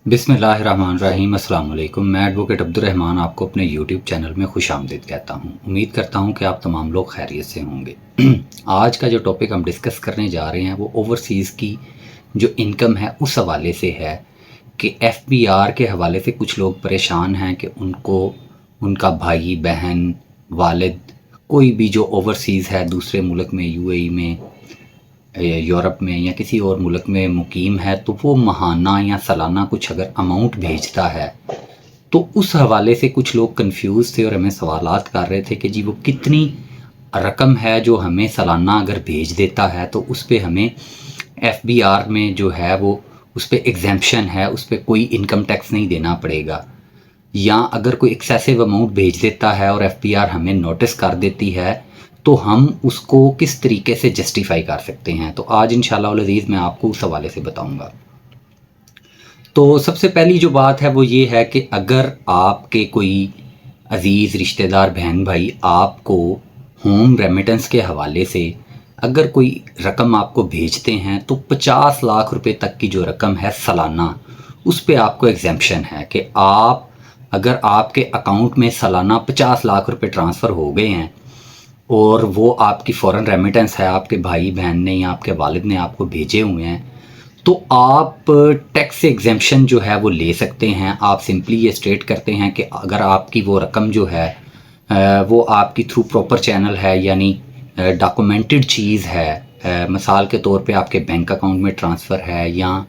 बिस्मिल्लाहिर्रहमानिर्रहीम। अस्सलाम वालेकुम। मैं एडवोकेट अब्दुर्रहमान आपको अपने यूट्यूब चैनल में खुशामदीद कहता हूँ। उम्मीद करता हूँ कि आप तमाम लोग खैरियत से होंगे। आज का जो टॉपिक हम डिस्कस करने जा रहे हैं वो ओवरसीज़ की जो इनकम है उस हवाले से है कि एफबीआर के हवाले से कुछ लोग परेशान हैं कि उनको उनका भाई बहन वालिद कोई भी जो ओवरसीज़ है दूसरे मुल्क में यूएई में यूरोप में या किसी और मुल्क में मुकीम है तो वो माहाना या सालाना कुछ अगर अमाउंट भेजता है तो उस हवाले से कुछ लोग कंफ्यूज थे और हमें सवालात कर रहे थे कि जी वो कितनी रकम है जो हमें सालाना अगर भेज देता है तो उस पर हमें एफबीआर में जो है वो उस पर एग्जेम्पशन है, उस पर कोई इनकम टैक्स नहीं देना पड़ेगा। या अगर कोई एक्सेसिव अमाउंट भेज देता है और एफबीआर हमें नोटिस कर देती है तो हम उसको किस तरीके से जस्टिफाई कर सकते हैं। तो आज इंशाल्लाह अल अज़ीज़ मैं आपको उस हवाले से बताऊंगा। तो सबसे पहली जो बात है वो ये है कि अगर आपके कोई अज़ीज़ रिश्तेदार बहन भाई आपको होम रेमिटेंस के हवाले से अगर कोई रकम आपको भेजते हैं तो 50 लाख रुपए तक की जो रकम है सालाना उस पे आपको एग्जेम्पशन है कि आप अगर आपके अकाउंट में सालाना 50 लाख रुपए ट्रांसफ़र हो गए हैं और वो आपकी फ़ॉरेन रेमिटेंस है, आपके भाई बहन ने या आपके वालिद ने आपको भेजे हुए हैं तो आप टैक्स एग्जेम्पशन जो है वो ले सकते हैं। आप सिंपली ये स्टेट करते हैं कि अगर आपकी वो रकम जो है वो आपकी थ्रू प्रॉपर चैनल है यानी डॉक्यूमेंटेड चीज़ है, मिसाल के तौर पे आपके बैंक अकाउंट में ट्रांसफ़र है या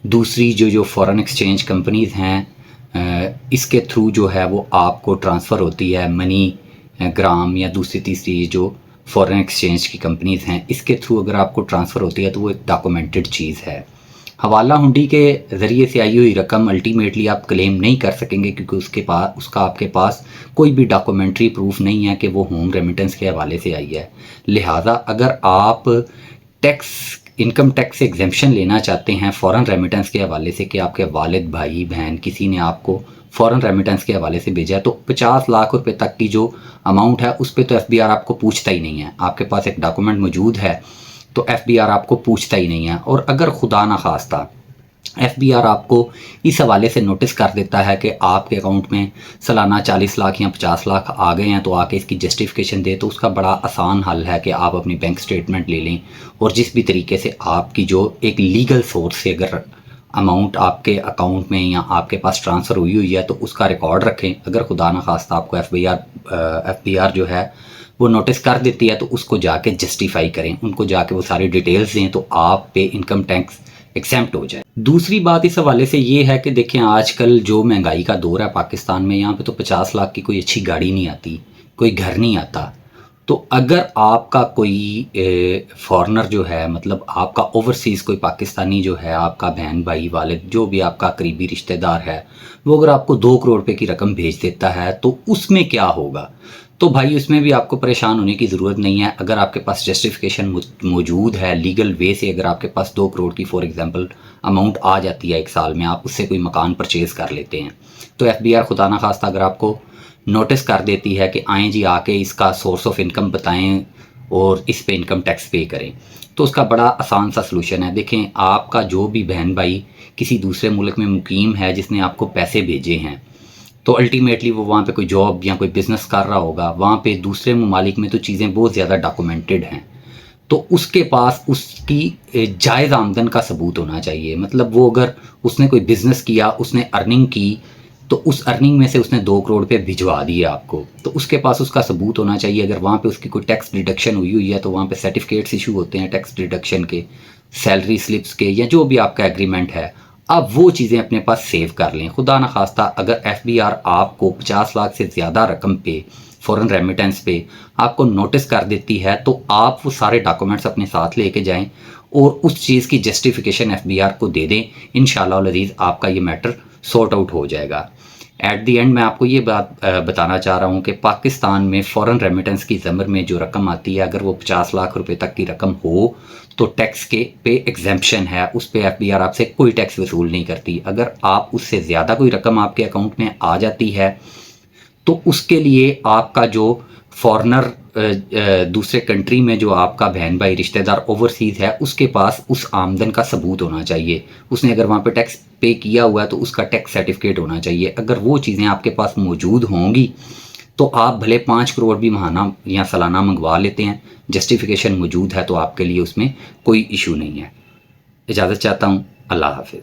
दूसरी जो फ़ॉरेन एक्सचेंज कंपनीज़ हैं इसके थ्रू जो है वो आपको ट्रांसफ़र होती है मनी ग्राम या दूसरी तीसरी जो फ़ॉरेन एक्सचेंज की कंपनीज़ हैं इसके थ्रू अगर आपको ट्रांसफ़र होती है तो वो एक डॉक्यूमेंटेड चीज़ है। हवाला हुंडी के ज़रिए से आई हुई रकम अल्टीमेटली आप क्लेम नहीं कर सकेंगे क्योंकि उसका आपके पास कोई भी डॉक्यूमेंट्री प्रूफ नहीं है कि वो होम रेमिटेंस के हवाले से आई है। लिहाजा अगर आप टैक्स इनकम टैक्स से एग्जेम्पशन लेना चाहते हैं फ़ॉरेन रेमिटेंस के हवाले से कि आपके वालिद भाई बहन किसी ने आपको फ़ॉरेन रेमिटेंस के हवाले से भेजा है तो 50 लाख रुपए तक की जो अमाउंट है उस पर तो एफबीआर आपको पूछता ही नहीं है। आपके पास एक डॉक्यूमेंट मौजूद है तो एफबीआर आपको पूछता ही नहीं है। और अगर खुदा ना खास्ता एफबीआर आपको इस हवाले से नोटिस कर देता है कि आपके अकाउंट में सालाना 40 लाख या 50 लाख आ गए हैं तो आके इसकी जस्टिफिकेशन दे, तो उसका बड़ा आसान हल है कि आप अपनी बैंक स्टेटमेंट ले लें और जिस भी तरीके से आपकी जो एक लीगल सोर्स से अगर अमाउंट आपके अकाउंट में या आपके पास ट्रांसफ़र हुई है तो उसका रिकॉर्ड रखें। अगर खुदा न खास्ता आपको एफबीआर जो है वो नोटिस कर देती है तो उसको जाके जस्टिफाई करें, उनको जाके वो सारी डिटेल्स दें तो आप पे इनकम टैक्स एग्जेम्प्ट हो जाए। दूसरी बात इस हवाले से ये है कि देखें आजकल जो महंगाई का दौर है पाकिस्तान में, यहाँ पे तो 50 लाख की कोई अच्छी गाड़ी नहीं आती, कोई घर नहीं आता। तो अगर आपका कोई फॉरेनर जो है मतलब आपका ओवरसीज़ कोई पाकिस्तानी जो है आपका बहन भाई वालिद जो भी आपका करीबी रिश्तेदार है वो अगर आपको 2 करोड़ रुपए की रकम भेज देता है तो उसमें क्या होगा। तो भाई उसमें भी आपको परेशान होने की ज़रूरत नहीं है। अगर आपके पास जस्टिफिकेशन मौजूद है लीगल वे से, अगर आपके पास 2 करोड़ की फॉर एग्जांपल अमाउंट आ जाती है एक साल में, आप उससे कोई मकान परचेज़ कर लेते हैं तो एफबीआर खुदा ना खास्ता अगर आपको नोटिस कर देती है कि आएँ जी आके इसका सोर्स ऑफ इनकम बताएं और इस पे इनकम टैक्स पे करें, तो उसका बड़ा आसान सा सलूशन है। देखें आपका जो भी बहन भाई किसी दूसरे मुल्क में मुकीम है जिसने आपको पैसे भेजे हैं तो अल्टीमेटली वो वहाँ पे कोई जॉब या कोई बिज़नेस कर रहा होगा, वहाँ पे दूसरे ममालिक में तो चीज़ें बहुत ज़्यादा डॉक्यूमेंटेड हैं तो उसके पास उसकी जायज़ आमदन का सबूत होना चाहिए। मतलब वो अगर उसने कोई बिज़नेस किया, उसने अर्निंग की तो उस अर्निंग में से उसने 2 करोड़ रुपये भिजवा दिए आपको तो उसके पास उसका सबूत होना चाहिए। अगर वहाँ पे उसकी कोई टैक्स डिडक्शन हुई है तो वहाँ पे सर्टिफिकेट्स इशू होते हैं टैक्स डिडक्शन के, सैलरी स्लिप्स के या जो भी आपका एग्रीमेंट है, आप वो चीज़ें अपने पास सेव कर लें। खुदा न खास्ता अगर एफबीआर आपको 50 लाख से ज़्यादा रकम पे फ़ॉरेन रेमिटेंस पे आपको नोटिस कर देती है तो आप वो सारे डॉक्यूमेंट्स अपने साथ लेके जाएं और उस चीज़ की जस्टिफिकेशन एफबीआर को दे दें। इंशाल्लाह अज़ीज़ आपका ये मैटर सॉर्ट आउट हो जाएगा। एट दी एंड मैं आपको ये बात बताना चाह रहा हूँ कि पाकिस्तान में फ़ॉरेन रेमिटेंस की ज़मर में जो रकम आती है अगर वो 50 लाख रुपए तक की रकम हो तो टैक्स के पे एग्जेम्पशन है, उस पे एफबीआर आपसे कोई टैक्स वसूल नहीं करती। अगर आप उससे ज़्यादा कोई रकम आपके अकाउंट में आ जाती है तो उसके लिए आपका जो फॉरेनर दूसरे कंट्री में जो आपका बहन भाई रिश्तेदार ओवरसीज़ है उसके पास उस आमदन का सबूत होना चाहिए। उसने अगर वहाँ पे टैक्स पे किया हुआ है तो उसका टैक्स सर्टिफिकेट होना चाहिए। अगर वो चीज़ें आपके पास मौजूद होंगी तो आप भले 5 करोड़ भी महाना या सालाना मंगवा लेते हैं, जस्टिफिकेशन मौजूद है तो आपके लिए उसमें कोई इशू नहीं है। इजाज़त चाहता हूँ। अल्लाह हाफ़िज़।